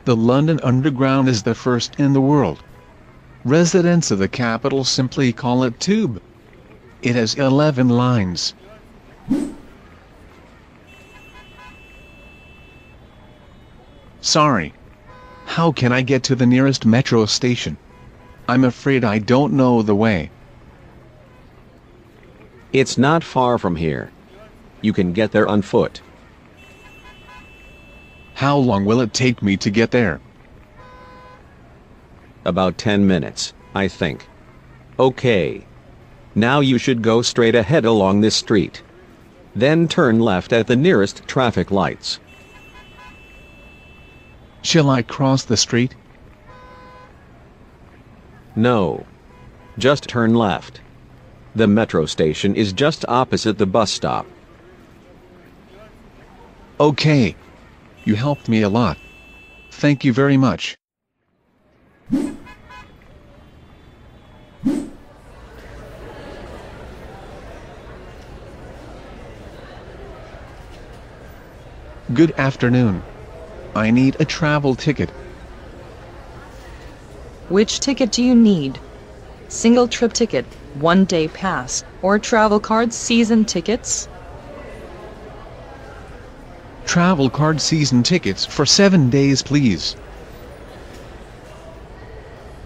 The London Underground is the first in the world. Residents of the capital simply call it Tube. It has 11 lines. Sorry. How can I get to the nearest metro station? I'm afraid I don't know the way. It's not far from here. You can get there on foot. How long will it take me to get there? About 10 minutes, I think. Okay. Now you should go straight ahead along this street. Then turn left at the nearest traffic lights. Shall I cross the street? No. Just turn left. The metro station is just opposite the bus stop. Okay. You helped me a lot. Thank you very much. Good afternoon. I need a travel ticket. Which ticket do you need? Single trip ticket, one-day pass, or travel card season tickets? Travel card season tickets for 7 days, please.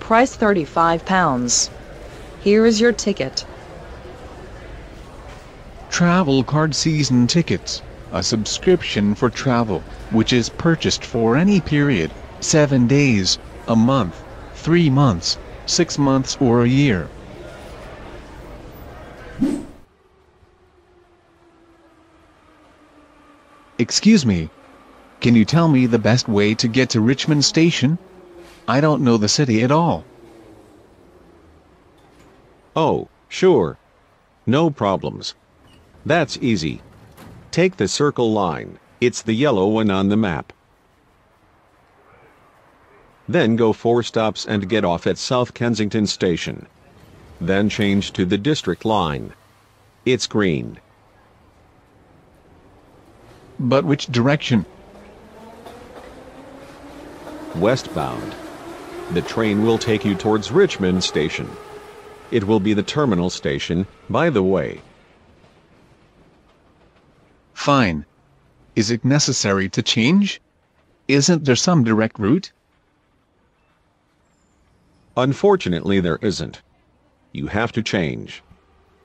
Price £35. Here is your ticket. Travel card season tickets, a subscription for travel, which is purchased for any period, 7 days, a month, 3 months, 6 months or a year. Excuse me. Can you tell me the best way to get to Richmond Station? I don't know the city at all. Oh, sure. No problems. That's easy. Take the Circle Line. It's the yellow one on the map. Then go 4 stops and get off at South Kensington Station. Then change to the District Line. It's green. But which direction? Westbound. The train will take you towards Richmond Station. It will be the terminal station, by the way. Fine. Is it necessary to change? Isn't there some direct route? Unfortunately, there isn't. You have to change.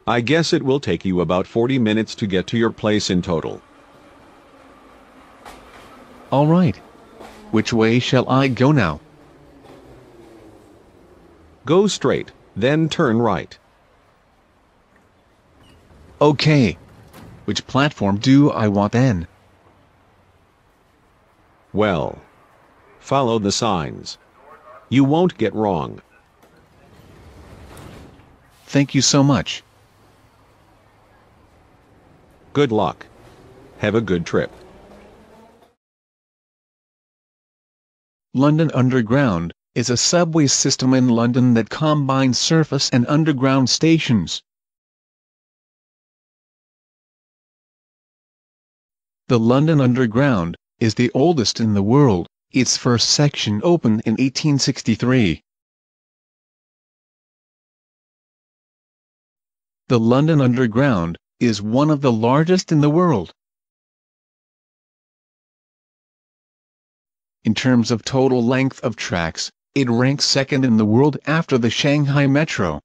I guess it will take you about 40 minutes to get to your place in total. All right. Which way shall I go now? Go straight, then turn right. Okay. Which platform do I want then? Well, follow the signs. You won't get wrong. Thank you so much. Good luck. Have a good trip. London Underground is a subway system in London that combines surface and underground stations. The London Underground is the oldest in the world. Its first section opened in 1863. The London Underground is one of the largest in the world. In terms of total length of tracks, it ranks second in the world after the Shanghai Metro.